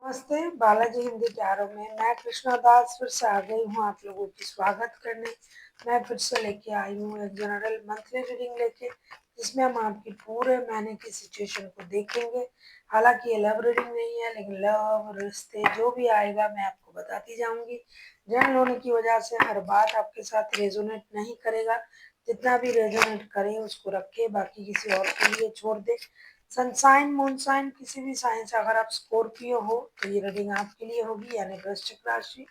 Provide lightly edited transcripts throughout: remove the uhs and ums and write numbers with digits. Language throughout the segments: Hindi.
नमस्ते, बालाजी हिंदी टैरो में मैं कृष्णा दास फिर से आ गई हूँ आप लोगों की स्वागत करने। मैं फिर से लेके आई हूँ एक जनरल मंथली रीडिंग लेके, जिसमें हम आपकी पूरे महीने की सिचुएशन को देखेंगे। हालांकि ये लव रीडिंग नहीं है, लेकिन लव रिश्ते जो भी आएगा मैं आपको बताती जाऊंगी। जनरल होने की वजह से हर बात आपके साथ रेजोनेट नहीं करेगा। जितना भी रेजोनेट करे उसको रखे, बाकी किसी और के लिए छोड़ दे। सनसाइन मूनसाइन किसी भी साइन से अगर आप स्कॉर्पियो हो तो ये रीडिंग आपके लिए होगी, यानी वृश्चिक राशि।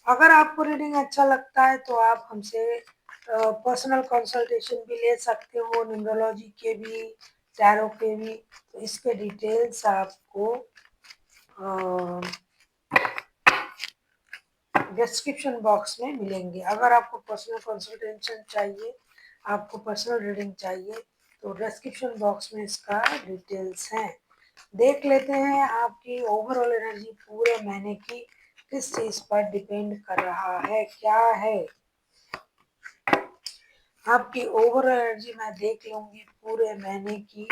अगर आपको रीडिंग अच्छा लगता है तो आप हमसे पर्सनल कंसल्टेशन भी ले सकते हो, न्यूमरोलॉजी के भी, टैरो के भी। तो इसके डिटेल्स आपको डिस्क्रिप्शन बॉक्स में मिलेंगे। अगर आपको पर्सनल कंसल्टेशन चाहिए, आपको पर्सनल रीडिंग चाहिए, तो डिस्क्रिप्शन बॉक्स में इसका डिटेल्स है। देख लेते हैं आपकी ओवरऑल एनर्जी पूरे महीने की किस चीज पर डिपेंड कर रहा है, क्या है आपकी ओवरऑल एनर्जी। मैं देख लूंगी पूरे महीने की।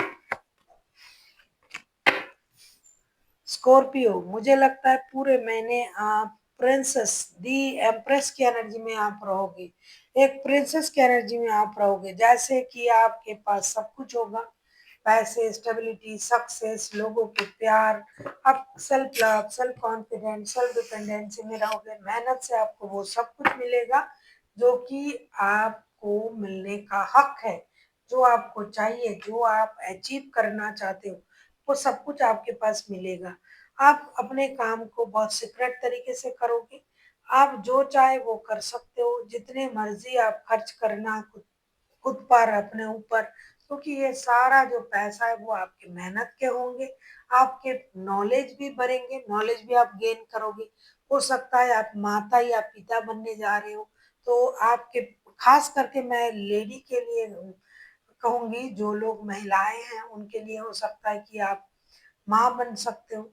स्कॉर्पियो, मुझे लगता है पूरे महीने आप प्रिंसेस दी एम्प्रेस की एनर्जी में आप रहोगे। एक प्रिंसेस की एनर्जी में आप रहोगे, जैसे कि आपके पास सब कुछ होगा, पैसे, स्टेबिलिटी, सक्सेस, लोगों के प्यार। आप self love, self confidence, self dependency में रहोगे। मेहनत से आपको वो सब कुछ मिलेगा जो कि आपको मिलने का हक है, जो आपको चाहिए, जो आप अचीव करना चाहते हो, वो सब कुछ आपके पास मिलेगा। आप अपने काम को बहुत सीक्रेट तरीके से करोगे। आप जो चाहे वो कर सकते हो, जितने मर्जी आप खर्च करना खुद खुद पर, अपने ऊपर, क्योंकि ये सारा जो पैसा है वो आपके मेहनत के होंगे। आपके नॉलेज भी बढ़ेंगे, नॉलेज भी आप गेन करोगे। हो सकता है आप माता या पिता बनने जा रहे हो, तो आपके, खास करके मैं लेडी के लिए कहूंगी, जो लोग महिलाएं हैं उनके लिए हो सकता है कि आप माँ बन सकते हो।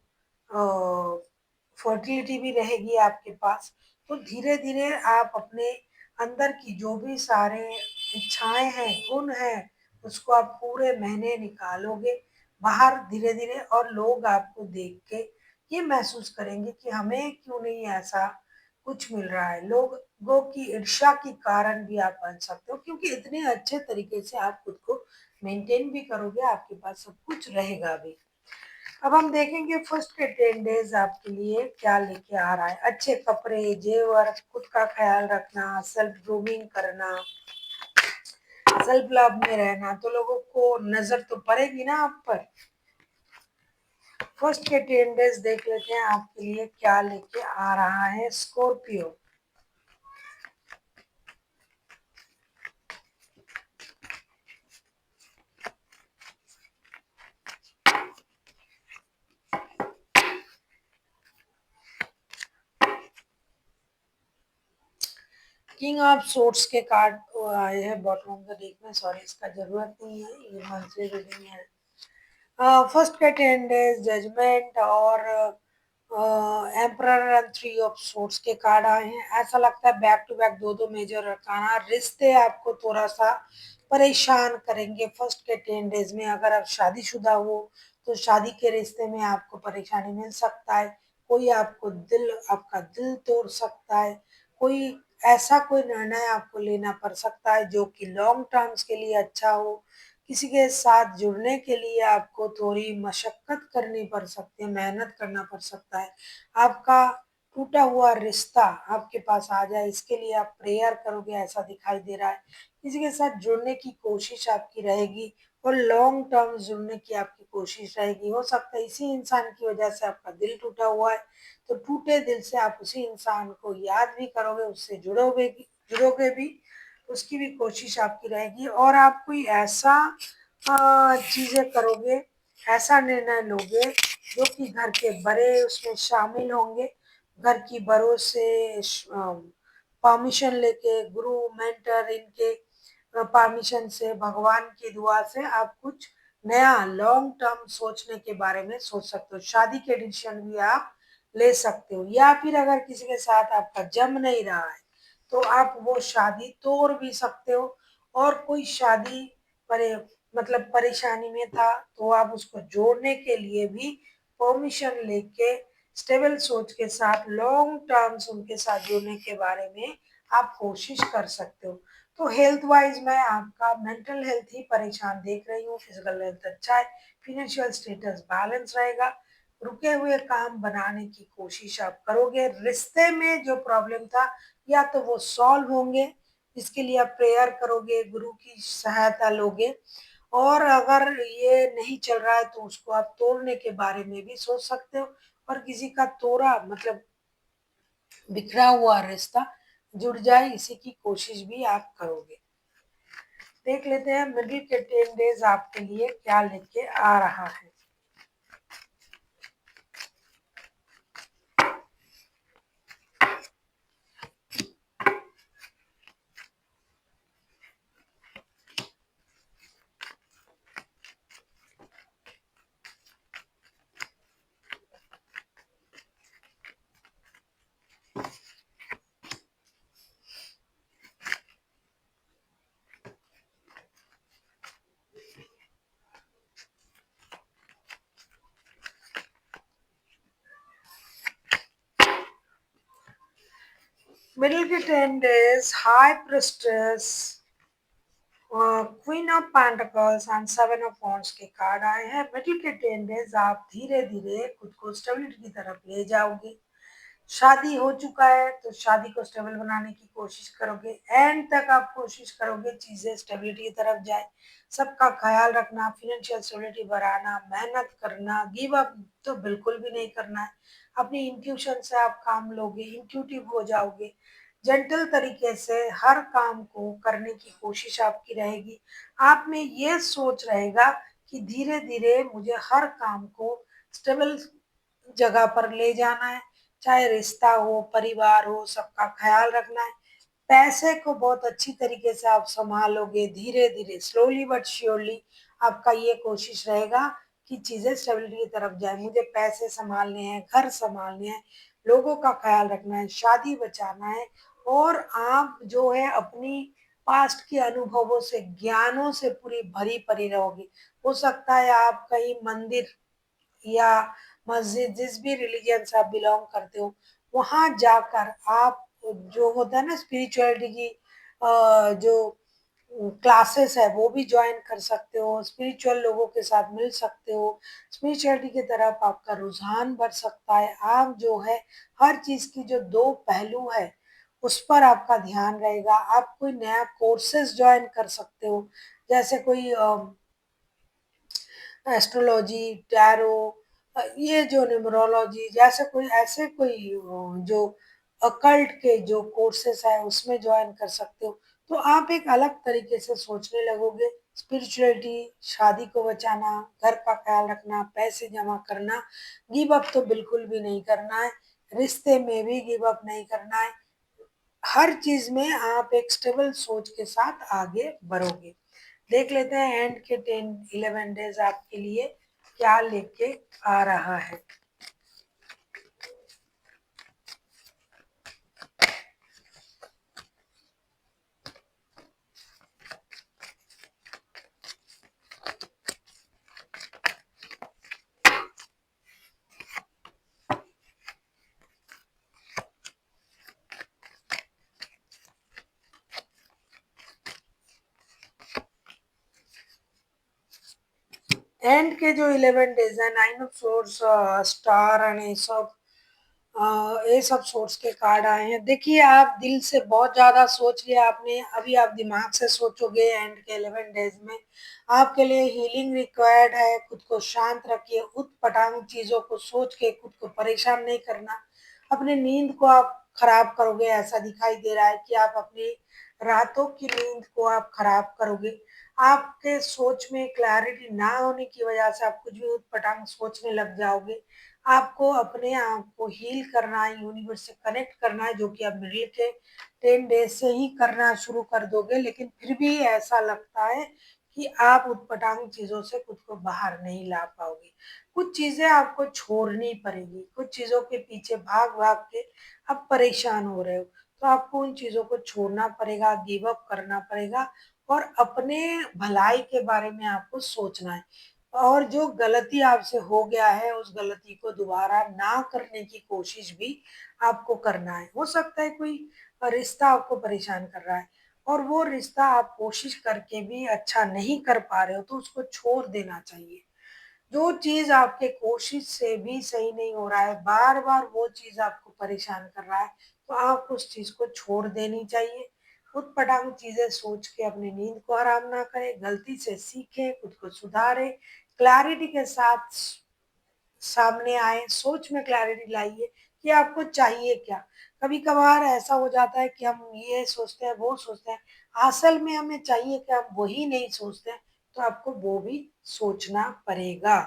फर्टिलिटी भी रहेगी आपके पास। तो धीरे धीरे आप अपने अंदर की जो भी सारे इच्छाएं हैं, गुण हैं, उसको आप पूरे महीने निकालोगे बाहर धीरे धीरे, और लोग आपको देख के ये महसूस करेंगे कि हमें क्यों नहीं ऐसा कुछ मिल रहा है। लोगों की ईर्ष्या के कारण भी आप बन सकते हो, क्योंकि इतने अच्छे तरीके से आप खुद को मेंटेन भी करोगे, आपके पास सब कुछ रहेगा भी। अब हम देखेंगे फर्स्ट के 10 डेज आपके लिए क्या लेके आ रहा है। अच्छे कपड़े, जेवर, खुद का ख्याल रखना, सेल्फ ग्रूमिंग करना, सेल्फ लव में रहना, तो लोगों को नजर तो पड़ेगी ना आप पर। फर्स्ट के 10 डेज देख लेते हैं आपके लिए क्या लेके आ रहा है स्कॉर्पियो। किंग ऑफ सोर्ट्स के कार्ड आए हैं बॉटम ऑफ द डेक में। सॉरी, इसका जरूरत नहीं है, ये मंथली रीडिंग है। फर्स्ट के 10 डेज जजमेंट और एम्परर एंड 3 ऑफ सोर्ड्स के कार्ड आए हैं। ऐसा लगता है बैक टू बैक दो दो मेजर अरकाना रिश्ते आपको थोड़ा सा परेशान करेंगे फर्स्ट के 10 डेज में। अगर आप शादीशुदा हो तो शादी के रिश्ते में आपको परेशानी मिल सकता है। कोई आपका दिल तोड़ सकता है। कोई ऐसा कोई निर्णय आपको लेना पड़ सकता है जो कि लॉन्ग टर्म्स के लिए अच्छा हो। किसी के साथ जुड़ने के लिए आपको थोड़ी मशक्कत करनी पड़ सकती है, मेहनत करना पड़ सकता है। आपका टूटा हुआ रिश्ता आपके पास आ जाए, इसके लिए आप प्रेयर करोगे, ऐसा दिखाई दे रहा है। किसी के साथ जुड़ने की कोशिश आपकी रहेगी, और लॉन्ग टर्म जुड़ने की आपकी कोशिश रहेगी। हो सकता है इसी इंसान की वजह से आपका दिल टूटा हुआ है, तो टूटे दिल से आप उसी इंसान को याद भी करोगे, उससे जुड़ोगे भी, उसकी भी कोशिश आपकी रहेगी। और आप कोई ऐसा चीजें करोगे, ऐसा निर्णय लोगे जो कि घर के बड़े उसमें शामिल होंगे। घर की बड़ों से परमिशन लेके, गुरु, मेंटर, इनके परमिशन से, भगवान की दुआ से आप कुछ नया लॉन्ग टर्म सोचने के बारे में सोच सकते हो। शादी के डिसीजन भी आप ले सकते हो, या फिर अगर किसी के साथ आपका जम नहीं रहा है तो आप वो शादी तोड़ भी सकते हो। और कोई शादी परे परेशानी में था तो आप उसको जोड़ने के लिए भी परमिशन लेके स्टेबल सोच के साथ लॉन्ग टर्म्स उनके साथ जुड़ने के बारे में आप कोशिश कर सकते हो। तो हेल्थ वाइज मैं आपका मेंटल हेल्थ ही परेशान देख रही हूँ, फिजिकल हेल्थ अच्छा है, फिनेंशियल स्टेटस बैलेंस रहेगा, रुके हुए काम बनाने की कोशिश आप करोगे, रिश्ते में जो प्रॉब्लम था या तो वो सॉल्व होंगे, इसके लिए आप प्रेयर करोगे, गुरु की सहायता लोगे, और अगर ये नहीं चल रहा है तो उसको आप तोड़ने के बारे में भी सोच सकते हो, और किसी का तोड़ा मतलब बिखरा हुआ रिश्ता जुड़ जाए इसी की कोशिश भी आप करोगे। देख लेते हैं मिडिल के 10 डेज आपके लिए क्या लेके आ रहा है। मिडिल के 10 days high प्रेस्टेस, queen of pentacles and 7 of wands के कार्ड आए हैं। मिडिल के 10 डेज आप धीरे धीरे खुद को स्टेबिलिटी की तरफ ले जाओगे। शादी हो चुका है तो शादी को स्टेबल बनाने की कोशिश करोगे, एंड तक आप कोशिश करोगे चीजें स्टेबिलिटी की तरफ जाए, सबका ख्याल रखना, फिनेंशियल स्टेबिलिटी बढ़ाना, मेहनत करना, गिव अप तो बिल्कुल भी नहीं करना है। अपनी इंट्यूशन से आप काम लोगे, इंट्यूटिव हो जाओगे, जेंटल तरीके से हर काम को करने की कोशिश आपकी रहेगी। आप में ये सोच रहेगा कि धीरे धीरे मुझे हर काम को स्टेबल जगह पर ले जाना है, चाहे रिश्ता हो, परिवार हो, सबका ख्याल रखना है। पैसे को बहुत अच्छी तरीके से आप संभालोगे, धीरे धीरे स्लोली बट श्योरली आपका ये कोशिश रहेगा कि चीजें स्टेबिलिटी की तरफ जाए। मुझे पैसे संभालने हैं, घर संभालने हैं, लोगों का ख्याल रखना है, शादी बचाना है, और आप जो है अपनी पास्ट के अनुभवों से, ज्ञानों से पूरी भरी पड़ी रहोगी। हो सकता है आप कहीं मंदिर या मस्जिद, जिस भी रिलीजन से आप बिलोंग करते हो, वहां जाकर आप जो होता है ना स्पिरिचुअलिटी की जो क्लासेस है वो भी ज्वाइन कर सकते हो, स्पिरिचुअल लोगों के साथ मिल सकते हो, स्पिरिचुअलिटी की तरफ आपका रुझान बढ़ सकता है। आप जो है हर चीज की जो दो पहलू है उस पर आपका ध्यान रहेगा। आप कोई नया कोर्सेज ज्वाइन कर सकते हो, जैसे कोई एस्ट्रोलॉजी, टैरो, ये जो न्यूमरोलॉजी जैसे कोई ऐसे कोई जो अकल्ट के जो कोर्सेस है उसमें ज्वाइन कर सकते हो। तो आप एक अलग तरीके से सोचने लगोगे। स्पिरिचुअलिटी, शादी को बचाना, घर का ख्याल रखना, पैसे जमा करना, गिव अप तो बिल्कुल भी नहीं करना है, रिश्ते में भी गिव अप नहीं करना है। हर चीज में आप एक स्टेबल सोच के साथ आगे बढ़ोगे। देख लेते हैं एंड के 10-11 डेज आपके लिए क्या लेके आ रहा है। एंड के जो 11 डेज है, 9 ऑफ सोर्स, स्टार एंड ये सब सोर्स के कार्ड आए हैं। देखिए आप दिल से बहुत ज्यादा सोच लिया आपने, अभी आप दिमाग से सोचोगे। एंड के 11 डेज में आपके लिए हीलिंग रिक्वायर्ड है। खुद को शांत रखिए, उठ पटांग चीजों को सोच के खुद को परेशान नहीं करना। अपनी नींद को आप खराब करोगे, ऐसा दिखाई दे रहा है कि आप अपनी रातों की नींद को आप खराब करोगे। आपके सोच में क्लैरिटी ना होने की वजह से आप कुछ भी उठपटांग सोचने लग जाओगे। आपको अपने आप को हील करना है, यूनिवर्स से कनेक्ट करना है, जो कि आप मिडिल के 10 डेज से ही करना शुरू कर दोगे, लेकिन फिर भी ऐसा लगता है कि आप उटपटांग चीजों से खुद को बाहर नहीं ला पाओगे। कुछ चीजें आपको छोड़नी पड़ेगी, कुछ चीजों के पीछे भाग भाग के आप परेशान हो रहे हो, तो आपको उन चीजों को छोड़ना पड़ेगा, गिव अप करना पड़ेगा, और अपने भलाई के बारे में आपको सोचना है। और जो गलती आपसे हो गया है उस गलती को दोबारा ना करने की कोशिश भी आपको करना है। हो सकता है कोई रिश्ता आपको परेशान कर रहा है और वो रिश्ता आप कोशिश करके भी अच्छा नहीं कर पा रहे हो तो उसको छोड़ देना चाहिए। जो चीज़ आपके कोशिश से भी सही नहीं हो रहा है, बार-बार वो चीज़ आपको परेशान कर रहा है, तो आप उस चीज़ को छोड़ देनी चाहिए। ऊट-पटांग चीज़ें सोच के अपनी नींद को हराम ना करें, गलती से सीखें, खुद को सुधारें, क्लैरिटी के साथ सामने आए, सोच में क्लैरिटी लाइए कि आपको चाहिए क्या। कभी-कभार ऐसा हो जाता है कि हम ये सोचते हैं, वो सोचते हैं, असल में हमें चाहिए क्या, हम वही नहीं सोचते हैं, तो आपको वो भी सोचना पड़ेगा।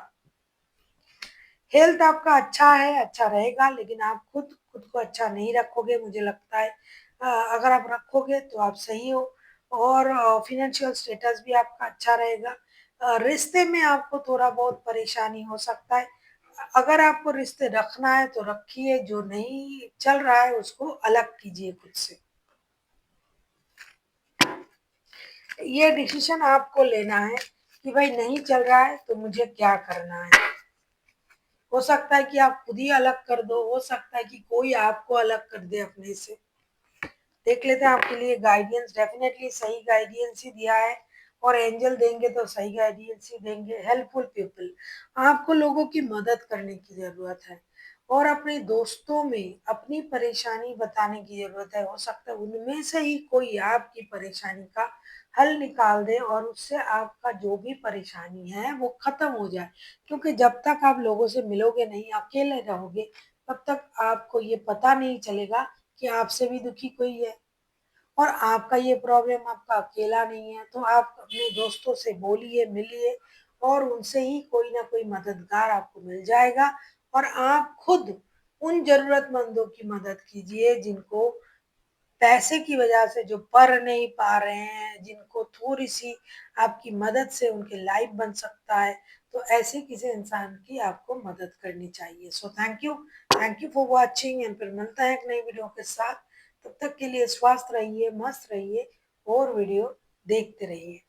हेल्थ आपका अच्छा है, अच्छा रहेगा, लेकिन आप खुद को अच्छा नहीं रखोगे, मुझे लगता है अगर आप रखोगे तो आप सही हो और फाइनेंशियल स्टेटस भी आपका अच्छा रहेगा। रिश्ते में आपको थोड़ा बहुत परेशानी हो सकता है। अगर आपको रिश्ते रखना है तो रखिए, जो नहीं चल रहा है उसको अलग कीजिए खुद से। ये डिसीजन आपको लेना है कि भाई नहीं चल रहा है तो मुझे क्या करना है। हो सकता है कि आप खुद ही अलग कर दो, हो सकता है कि कोई आपको अलग कर दे अपने से। देख लेते हैं आपके लिए गाइडेंस, डेफिनेटली सही गाइडेंस ही दिया है और एंजल देंगे तो सही गाइडेंस ही देंगे। हेल्पफुल पीपल, आपको लोगों की मदद करने की ज़रूरत है और अपने दोस्तों में अपनी परेशानी बताने की ज़रूरत है। हो सकता है उनमें से ही कोई आपकी परेशानी का हल निकाल दे और उससे आपका जो भी परेशानी है वो खत्म हो जाए। क्योंकि जब तक आप लोगों से मिलोगे नहीं, अकेले रहोगे, तब तक आपको ये पता नहीं चलेगा कि आपसे भी दुखी कोई है और आपका ये प्रॉब्लम आपका अकेला नहीं है। तो आप अपने दोस्तों से बोलिए, मिलिए और उनसे ही कोई ना कोई मददगार आपको मिल जाएगा और आप खुद उन ज़रूरतमंदों की मदद कीजिए जिनको पैसे की वजह से जो पढ़ नहीं पा रहे हैं, जिनको थोड़ी-सी आपकी मदद से उनकी लाइफ बन सकता है, तो ऐसे किसी इंसान की आपको मदद करनी चाहिए। So thank you for watching and फिर मिलते हैं एक नई वीडियो के साथ। तब तक के लिए स्वस्थ रहिए, मस्त रहिए और वीडियो देखते रहिए।